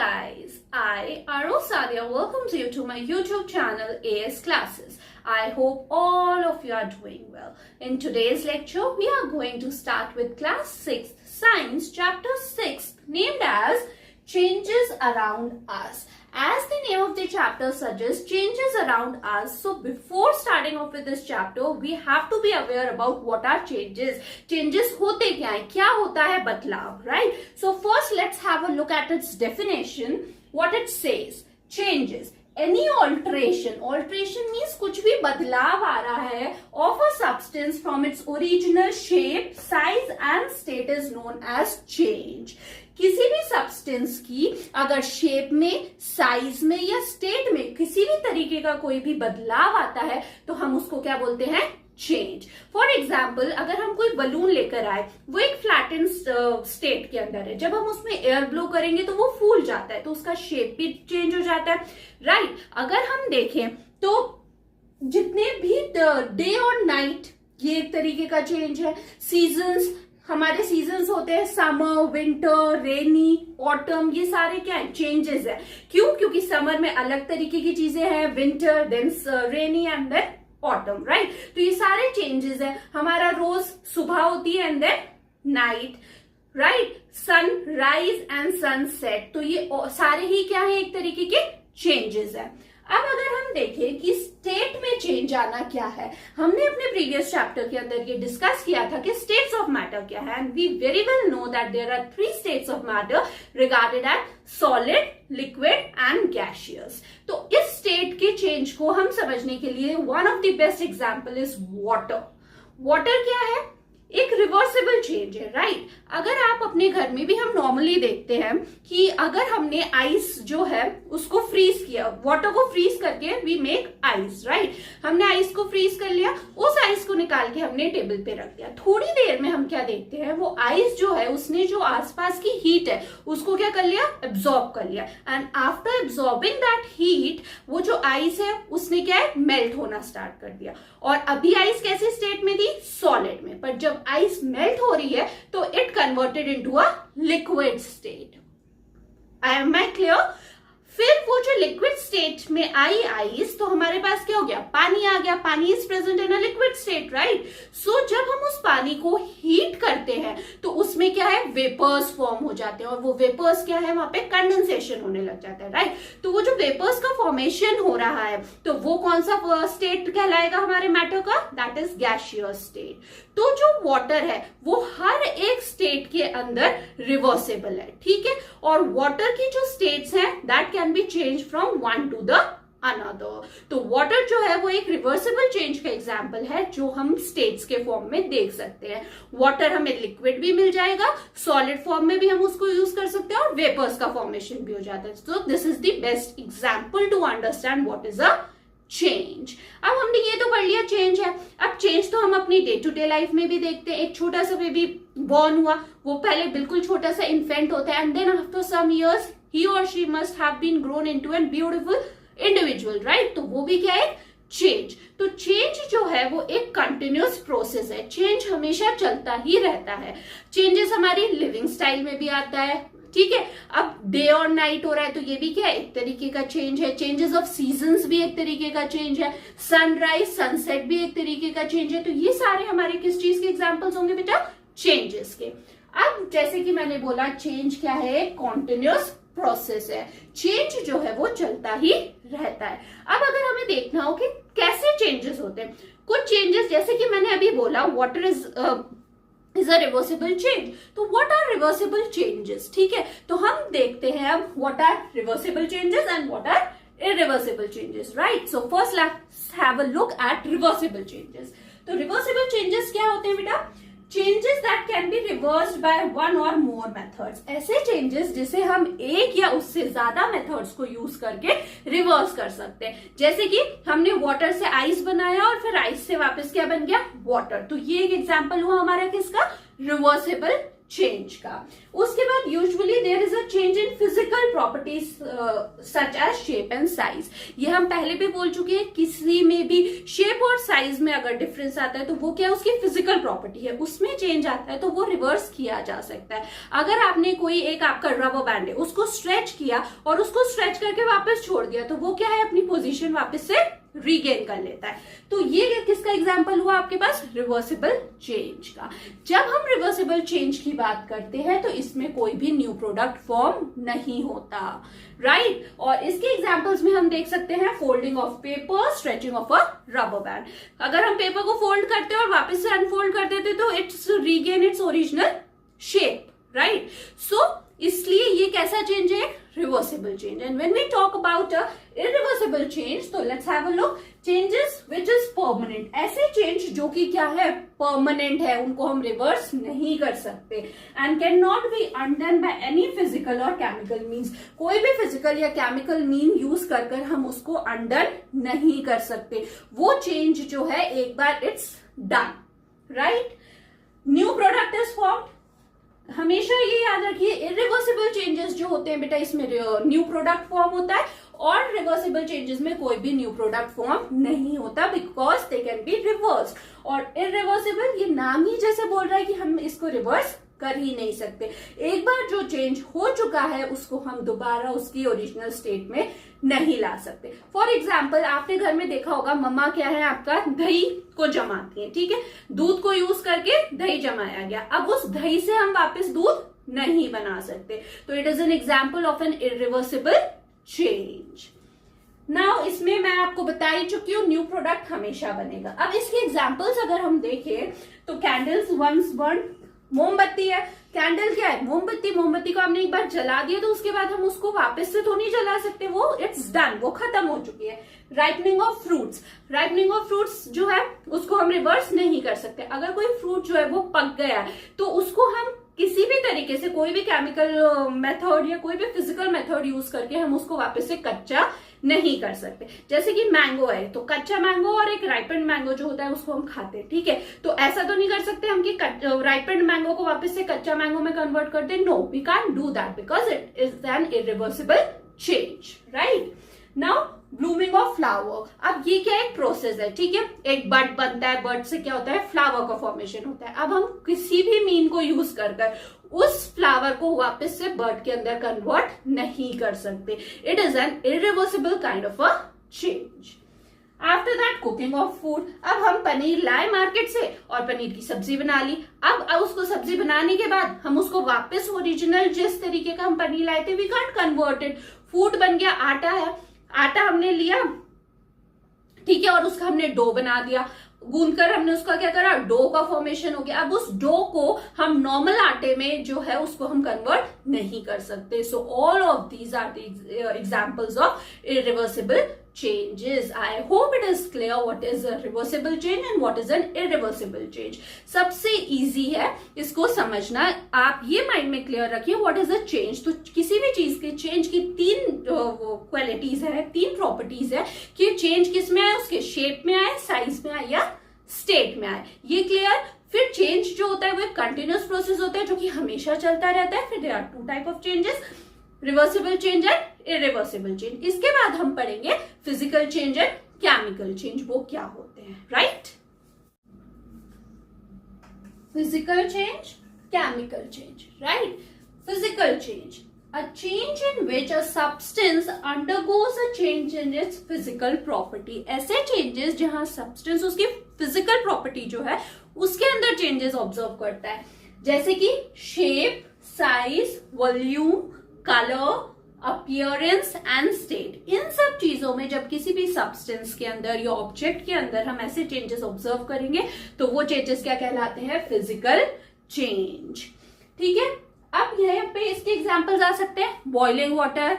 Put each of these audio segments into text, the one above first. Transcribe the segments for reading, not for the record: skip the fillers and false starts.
guys, I, Aro Sadia, welcomes you to my YouTube channel AS Classes. I hope all of you are doing well. In today's lecture, we are going to start with class 6th Science chapter 6 named as Changes Around Us. As the name of the chapter suggests, changes around us. So before starting off with this chapter, we have to be aware about what are changes. Changes होते क्या हैं? क्या होता है बदलाव, right? So first let's have a look at its definition. What it says, changes. Any alteration. Alteration means कुछ भी बदलाव आ रहा है of a substance from its original shape, size and state is known as change. किसी भी substance की अगर shape में, साइज में या स्टेट में किसी भी तरीके का कोई भी बदलाव आता है तो हम उसको क्या बोलते हैं? चेंज. फॉर एग्जाम्पल, अगर हम कोई बलून लेकर आए, वो एक फ्लैटेंड स्टेट के अंदर है. जब हम उसमें एयर ब्लो करेंगे तो वो फूल जाता है, तो उसका शेप भी चेंज हो जाता है, राइट? अगर हम देखें तो जितने भी डे और नाइट, ये एक तरीके का चेंज है. सीजन्स, हमारे सीजन्स होते हैं समर, विंटर, रेनी, ऑटम, ये सारे क्या है? चेंजेस है. क्यों? क्योंकि समर में अलग तरीके की चीजें हैं, winter, then rainy and then autumn, right? तो ये सारे चेंजेस है. हमारा रोज सुबह होती है and then night, right? Sunrise and sunset, तो ये सारे ही क्या है? एक तरीके के चेंजेस है. अब अगर हम देखें कि स्टेट में चेंज आना क्या है, हमने अपने प्रीवियस चैप्टर के अंदर ये डिस्कस किया था कि स्टेट्स ऑफ मैटर क्या है. And we very well know that there are 3 states of matter regarded as solid, liquid and gaseous. तो इस स्टेट के चेंज को हम समझने के लिए one of the best example is water. Water क्या है? एक रिवर्सिबल चेंज है, राइट? अगर आप अपने घर में भी, हम नॉर्मली देखते हैं कि अगर हमने आइस जो है उसको फ्रीज किया, वाटर को फ्रीज करके वी मेक आइस, राइट? हमने आइस को फ्रीज कर लिया, उस आइस को निकाल के हमने टेबल पे रख दिया. थोड़ी देर में हम क्या देखते हैं, वो आइस जो है उसने जो आसपास की हीट है उसको क्या कर लिया? एब्जॉर्ब कर लिया. And after absorbing that heat, वो जो आइस है उसने क्या है? मेल्ट होना स्टार्ट कर दिया. और अभी आइस कैसे स्टेट में थी? सॉलिड में. पर जब आइस मेल्ट हो रही है तो it converted into a liquid state. Am I clear? फिर वो जो लिक्विड स्टेट में आई आइस, तो हमारे पास क्या हो गया? पानी आ गया. Pani is present in a liquid state, right? So जब हम उस पानी को हीट करते हैं तो उसमें क्या है? वेपर्स फॉर्म हो जाते हैं. और वो वेपर्स क्या है? वहां पे कंडेंसेशन होने लग जाता है, राइट? तो वो जो वेपर्स का फॉर्मेशन हो रहा है, तो वो कौन सा स्टेट कहलाएगा हमारे मैटर का? That is gaseous state. तो जो वाटर है वो हर एक स्टेट के अंदर रिवर्सिबल है, ठीक है? और वाटर की जो स्टेट्स हैं that can B change from one two the another. तो वाटर जो है वो एक रिवर्सिबल चेंज का एग्जांपल है जो हम स्टेट्स के फॉर्म में देख सकते हैं. वाटर हमें लिक्विड भी मिल जाएगा, सॉलिड फॉर्म में भी हम उसको यूज कर सकते हैं और वेपर्स का फॉर्मेशन भी हो जाता है. So this is the best example to understand what is a change. अब हमने ये तो पढ़ लिया चेंज है. अब चेंज तो हम अपनी डे टू डे लाइफ में भी देखते हैं. एक छोटा सा बेबी बॉर्न हुआ, वो पहले बिल्कुल छोटा सा इन्फेंट होता है and then after some years he or she must have been grown into a beautiful individual, right? तो वो भी क्या है? चेंज. तो चेंज जो है वो एक कंटिन्यूअस प्रोसेस है. चेंज हमेशा चलता ही रहता है. चेंजेस हमारी लिविंग स्टाइल में भी आता है, ठीक है? अब डे और नाइट हो रहा है तो ये भी क्या है? एक तरीके का चेंज है. चेंजेस ऑफ सीजन्स भी एक तरीके का चेंज है. सनराइज, सनसेट भी एक तरीके का चेंज है. तो ये सारे हमारे किस चीज के एग्जाम्पल्स होंगे बेटा? चेंजेस के. अब जैसे कि मैंने बोला, चेंज क्या है? कॉन्टिन्यूअस प्रोसेस है. चेंज जो है वो चलता ही रहता है. अब अगर हमें देखना हो कि कैसे चेंजेस होते हैं, कुछ चेंजेस जैसे कि मैंने अभी बोला, water is a reversible change. तो व्हाट आर रिवर्सिबल चेंजेस? ठीक है, तो हम देखते हैं अब what are reversible changes and what are irreversible changes, right? So first let's have a look at reversible changes. तो रिवर्सिबल चेंजेस क्या होते हैं बेटा? Changes that can be reversed by one or more methods. ऐसे changes जिसे हम एक या उससे ज्यादा मेथड्स को यूज करके रिवर्स कर सकते हैं. जैसे कि हमने वाटर से आइस बनाया और फिर आइस से वापस क्या बन गया? वाटर. तो ये एक एग्जांपल हुआ हमारा किसका? रिवर्सिबल चेंज का। उसके बाद usually there is a change in physical properties such as shape and size. ये हम पहले भी बोल चुके हैं, किसी में भी शेप और साइज में अगर डिफरेंस आता है तो वो क्या है, उसकी फिजिकल प्रॉपर्टी है, उसमें चेंज आता है तो वो रिवर्स किया जा सकता है। अगर आपने कोई एक आपका रबर बैंड है, उसको स्ट्रेच किया और उसको स्ट्रेच करके वापस छोड़ दिया तो वो क्या है, अपनी पोजीशन वापस से रीगेन कर लेता है। तो ये किसका एग्जांपल हुआ आपके पास, रिवर्सिबल चेंज का। जब हम रिवर्सिबल चेंज की बात करते हैं तो इसमें कोई भी न्यू प्रोडक्ट फॉर्म नहीं होता, राइट। और इसके एग्जांपल्स में हम देख सकते हैं folding of paper, stretching of a rubber band. अगर हम पेपर को फोल्ड करते हैं और वापस से अनफोल्ड कर देते तो it's regain its original shape, right. So इसलिए ये कैसा चेंज है, reversible change. And when we talk about irreversible change, तो let's have a look, changes which is permanent. ऐसे चेंज जो कि क्या है, परमानेंट है, उनको हम रिवर्स नहीं कर सकते and can not be undone by any physical और केमिकल मीन्स। कोई भी फिजिकल या केमिकल मीन यूज कर हम उसको अनडन नहीं कर सकते। वो चेंज जो है एक बार it's done, right. New product is formed. हमेशा ये याद रखिए, इरिवर्सिबल चेंजेस जो होते हैं बेटा, इसमें न्यू प्रोडक्ट फॉर्म होता है और रिवर्सिबल चेंजेस में कोई भी न्यू प्रोडक्ट फॉर्म नहीं होता because they can be reverse. और इरिवर्सिबल, ये नाम ही जैसे बोल रहा है कि हम इसको रिवर्स कर ही नहीं सकते। एक बार जो चेंज हो चुका है उसको हम दोबारा उसकी ओरिजिनल स्टेट में नहीं ला सकते। फॉर एग्जाम्पल, आपने घर में देखा होगा मम्मा क्या है आपका, दही को जमाती है, ठीक है, दूध को यूज करके दही जमाया गया, अब उस दही से हम वापस दूध नहीं बना सकते। तो it is an example of an irreversible change. Now इसमें मैं आपको बता ही चुकी हूँ, न्यू प्रोडक्ट हमेशा बनेगा। अब इसके एग्जाम्पल्स अगर हम देखें तो कैंडल्स वंस बर्न, मोमबत्ती है, कैंडल क्या है, मोमबत्ती। मोमबत्ती को हमने एक बार जला दिया तो उसके बाद हम उसको वापस से तो नहीं जला सकते, वो इट्स डन, वो खत्म हो चुकी है। Ripening of fruits, ripening of fruits जो है उसको हम रिवर्स नहीं कर सकते। अगर कोई फ्रूट जो है वो पक गया है तो उसको हम किसी भी तरीके से, कोई भी केमिकल मेथड या कोई भी फिजिकल मेथड यूज करके हम उसको वापस से कच्चा नहीं कर सकते। जैसे कि मैंगो है तो कच्चा मैंगो और एक राइपेंड मैंगो जो होता है उसको हम खाते हैं, ठीक है, तो ऐसा तो नहीं कर सकते हम कि राइपेंड मैंगो को वापस से कच्चा मैंगो में कन्वर्ट कर दे। No, we can do that because it is an irreversible change, right. Now blooming of flower, अब ये क्या एक प्रोसेस है, ठीक है, एक बड बनता है, बड से क्या होता है, फ्लावर का फॉर्मेशन होता है। अब हम किसी भी मीन को यूज कर उस फ्लावर को वापस से बर्ड के अंदर कन्वर्ट नहीं कर सकते। It is an irreversible kind of a change. After that cooking of food, अब हम पनीर लाए मार्केट से और पनीर की सब्जी बना ली। अब उसको सब्जी बनाने के बाद हम उसको वापस ओरिजिनल जिस तरीके का हम पनीर लाए थे, we can't convert it. Food बन गया, आटा है, आटा हमने लिया, ठीक है, और उसका हमने डो बना दिया, गूंदकर हमने उसका क्या करा, डो का फॉर्मेशन हो गया। अब उस डो को हम नॉर्मल आटे में जो है उसको हम कन्वर्ट नहीं कर सकते। So all of these are the examples of irreversible changes. I hope it is clear what is a reversible change and what is an irreversible change. सबसे इजी है इसको समझना, आप ये माइंड में क्लियर रखिए what is a change। तो किसी भी चीज के चेंज की तीन क्वालिटीज है, तीन प्रॉपर्टीज है कि चेंज किस में आए, उसके शेप में आए, साइज में आए या स्टेट में आए, ये क्लियर। फिर चेंज जो होता है वो एक कंटिन्यूअस प्रोसेस होता है जो कि हमेशा चलता रहता है। फिर there are two type of changes, reversible change and irreversible change. इसके बाद हम पढ़ेंगे physical change and chemical change, वो क्या होते हैं, right. Physical change, chemical change, right. Physical change, a change in which a substance undergoes a change in its physical property। ऐसे changes जहां सब्सटेंस उसकी फिजिकल प्रॉपर्टी जो है उसके अंदर चेंजेस ऑब्जर्व करता है, जैसे कि shape, size, volume, colour, appearance and state. इन सब चीजों में जब किसी भी सब्सटेंस के अंदर या ऑब्जेक्ट के अंदर हम ऐसे चेंजेस ऑब्जर्व करेंगे तो वो चेंजेस क्या कहलाते हैं, फिजिकल चेंज, ठीक है। अब यहाँ पे इसके एग्जांपल्स आ सकते हैं, boiling water,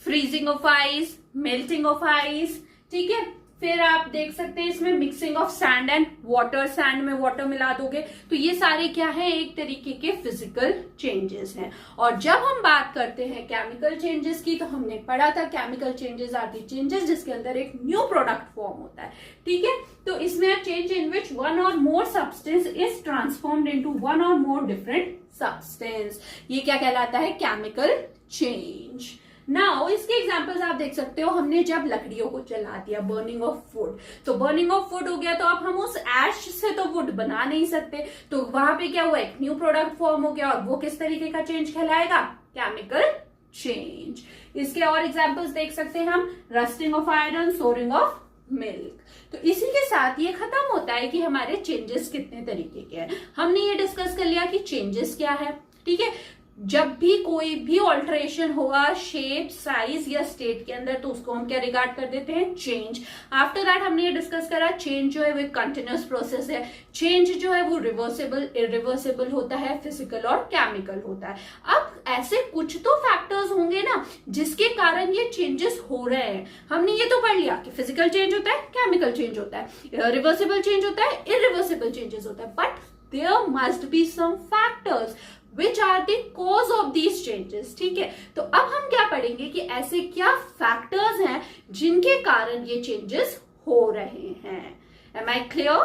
freezing of ice, melting of ice, ठीक है, फिर आप देख सकते हैं इसमें mixing of sand and water, sand में वाटर मिला दोगे, तो ये सारे क्या है, एक तरीके के फिजिकल चेंजेस हैं। और जब हम बात करते हैं केमिकल चेंजेस की, तो हमने पढ़ा था chemical changes are the changes जिसके अंदर एक न्यू प्रोडक्ट फॉर्म होता है, ठीक है। तो इसमें change in which one or more substance is transformed into one or more different substance, ये क्या कहलाता है, केमिकल चेंज। नाउ इसके एग्जांपल्स आप देख सकते हो, हमने जब लकड़ियों को जला दिया, बर्निंग ऑफ वुड, तो बर्निंग ऑफ वुड हो गया, तो अब हम उस एश से तो वुड बना नहीं सकते, तो वहां पे क्या हुआ, एक न्यू प्रोडक्ट फॉर्म हो गया, और वो किस तरीके का चेंज कहलाएगा, केमिकल चेंज। इसके और एग्जांपल्स देख सकते हैं हम, rusting of iron, souring of milk. तो इसी के साथ ये खत्म होता है कि हमारे चेंजेस कितने तरीके के हैं। हमने ये डिस्कस कर लिया कि चेंजेस क्या है, ठीक है। जब भी कोई भी ऑल्टरेशन होगा शेप, साइज या स्टेट के अंदर, तो उसको हम क्या रिगार्ड कर देते हैं, चेंज। आफ्टर दैट हमने ये डिस्कस करा, चेंज जो है वो कंटिन्यूअस प्रोसेस है, चेंज जो है वो रिवर्सिबल, इरिवर्सिबल होता है, फिजिकल और केमिकल होता है। अब ऐसे कुछ तो फैक्टर्स होंगे ना जिसके कारण ये चेंजेस हो रहे हैं। हमने ये तो पढ़ लिया कि फिजिकल चेंज होता है, केमिकल चेंज होता है, रिवर्सिबल चेंज होता है, इरिवर्सिबल चेंजेस होता है, but there must be some factors which are the cause of these changes, ठीक है। तो अब हम क्या पढ़ेंगे कि ऐसे क्या फैक्टर्स हैं जिनके कारण ये चेंजेस हो रहे हैं। Am I clear?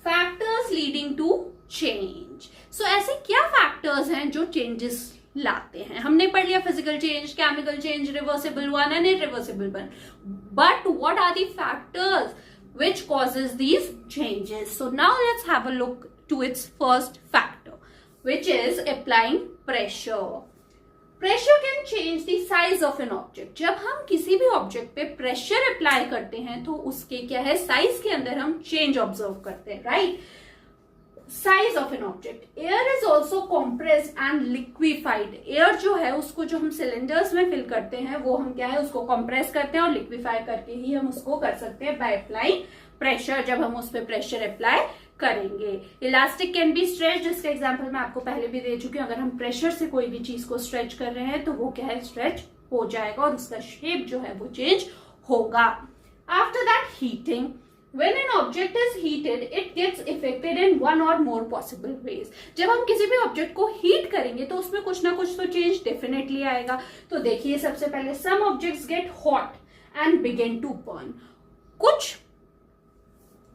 Factors leading to change. So ऐसे क्या फैक्टर्स हैं जो चेंजेस लाते हैं। हमने पढ़ लिया physical change, chemical change, reversible one and irreversible one, but what are the factors which causes these changes? So now let's have a look to its first factor, which is applying pressure. Pressure can change the size of an object. जब हम किसी भी object पे pressure apply करते हैं तो उसके क्या है, साइज के अंदर हम चेंज ऑब्जर्व करते हैं, right. Size of an object, air is also compressed and liquefied. Air जो है उसको जो हम सिलेंडर्स में फिल करते हैं वो हम क्या है, उसको कॉम्प्रेस करते हैं और लिक्विफाई करके ही हम उसको कर सकते हैं बाय अप्लाइंग प्रेशर। जब हम उस पर प्रेशर अप्लाई करेंगे, इलास्टिक कैन बी स्ट्रेच, जिसका एग्जांपल मैं आपको पहले भी दे चुकी हूँ। अगर हम प्रेशर से कोई भी चीज को स्ट्रेच कर रहे हैं तो वो क्या है, स्ट्रेच हो जाएगा और उसका शेप जो है वो चेंज होगा। After that heating, when an object is heated it gets affected in one or more possible ways. जब हम किसी भी ऑब्जेक्ट को हीट करेंगे तो उसमें कुछ ना कुछ तो चेंज डेफिनेटली आएगा। तो देखिए सबसे पहले some objects get hot and begin to burn. कुछ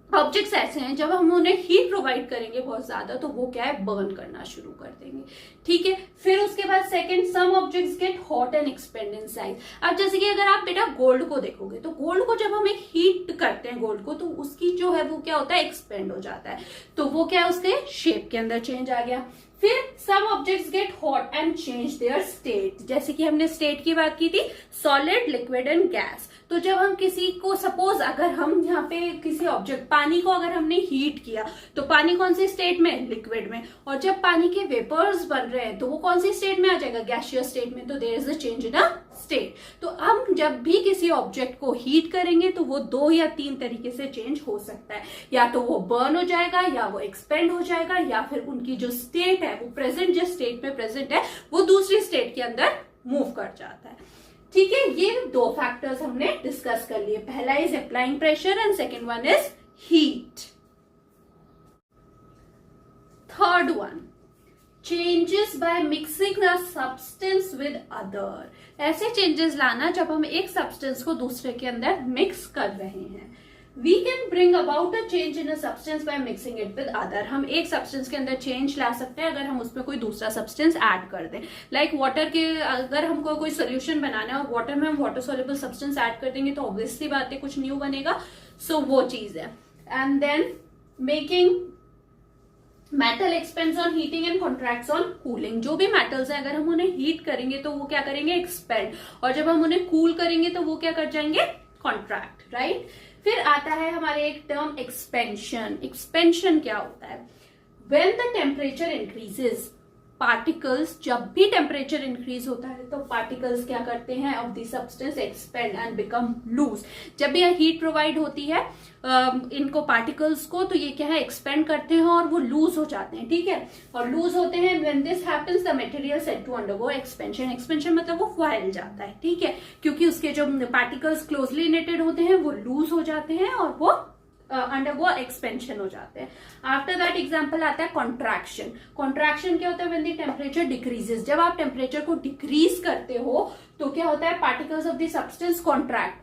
ऑब्जेक्ट्स ऐसे हैं जब हम उन्हें हीट प्रोवाइड करेंगे बहुत ज्यादा तो वो क्या है, बर्न करना शुरू कर देंगे, ठीक है। फिर उसके बाद second, some objects get hot and expand in size. अब जैसे कि अगर आप बेटा गोल्ड को देखोगे तो गोल्ड को जब हम एक हीट करते हैं गोल्ड को, तो उसकी जो है वो क्या होता है, एक्सपेंड हो जाता है, तो वो क्या है, उसके शेप के अंदर चेंज आ गया। फिर some objects get hot and change their state, जैसे कि हमने स्टेट की बात की थी, सॉलिड, लिक्विड एंड गैस। तो जब हम किसी को, सपोज अगर हम यहाँ पे किसी ऑब्जेक्ट, पानी को अगर हमने हीट किया तो पानी कौन सी स्टेट में, लिक्विड में, और जब पानी के वेपर्स बन रहे हैं तो वो कौन सी स्टेट में आ जाएगा, गैसियस स्टेट में। तो there is a change in a state. तो हम जब भी किसी ऑब्जेक्ट को हीट करेंगे तो वो 2 या 3 तरीके से चेंज हो सकता है, या तो वो बर्न हो जाएगा, या वो एक्सपेंड हो जाएगा, या फिर उनकी जो स्टेट है वो प्रेजेंट, जिस स्टेट में प्रेजेंट है वो दूसरी स्टेट के अंदर मूव कर जाता है, ठीक है। ये 2 फैक्टर्स हमने डिस्कस कर लिए, पहला is applying pressure and second one is heat. Third one, changes by mixing a substance with other. ऐसे चेंजेस लाना जब हम एक सब्सटेंस को दूसरे के अंदर मिक्स कर रहे हैं। We can bring about a change in a substance by mixing it with other. हम एक सब्सटेंस के अंदर चेंज ला सकते हैं अगर हम उसमें कोई दूसरा सब्सटेंस ऐड कर दें। लाइक वाटर के, अगर हमको कोई सोल्यूशन बनाना है और वाटर में हम वाटर सोल्यूबल सब्सटेंस ऐड कर देंगे तो ऑब्वियसली बात है कुछ न्यू बनेगा, सो वो चीज है। And then making metal expands on heating and contracts on cooling. जो भी मेटल्स है अगर हम उन्हें हीट करेंगे तो वो क्या करेंगे, एक्सपेंड, और जब हम उन्हें कूल करेंगे तो वो क्या कर जाएंगे, कॉन्ट्रैक्ट, राइट। फिर आता है हमारे एक टर्म एक्सपेंशन। एक्सपेंशन क्या होता है, when the temperature increases particles, जब भी टेम्परेचर इंक्रीज होता है तो पार्टिकल्स क्या करते हैं of the substance expand and become loose. जब भी हीट प्रोवाइड होती है इनको पार्टिकल्स को, तो ये क्या है एक्सपेंड करते हैं और वो लूज हो जाते हैं, ठीक है। और लूज होते हैं when this happens the material set to undergo expansion. Expansion मतलब वो फैल जाता है, ठीक है, क्योंकि उसके जो पार्टिकल्स क्लोजली रिलेटेड होते हैं वो लूज हो जाते हैं और वो अंडरगो एक्सपेंशन हो जाते हैं। आफ्टर दैट एग्जांपल आता है कॉन्ट्रैक्शन। कॉन्ट्रैक्शन क्या होता है व्हेन द टेम्परेचर डिक्रीजेस। जब आप टेम्परेचर को डिक्रीज करते हो तो क्या होता है particles of the substance contract,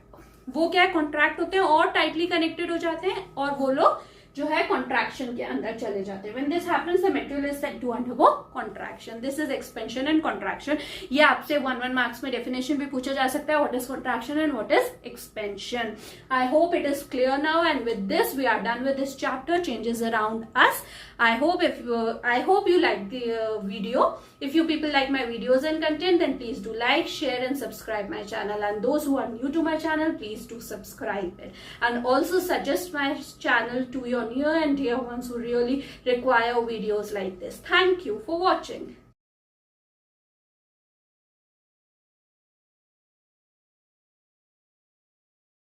वो क्या है कॉन्ट्रैक्ट होते हैं और टाइटली कनेक्टेड हो जाते हैं और वो लोग जो है कॉन्ट्रैक्शन के अंदर चले जाते हैं। When this happens the material is set to undergo contraction. This is expansion and contraction. ये आपसे 1 मार्क्स में डेफिनेशन भी पूछा जा सकता है, what is contraction and what is expansion. I hope it is clear now and with this we are done with this chapter changes around us. I hope you like the video. If you people like my videos and content, then please do like, share and subscribe my channel. And those who are new to my channel, please do subscribe it. And also suggest my channel to your near and dear ones who really require videos like this. Thank you for watching.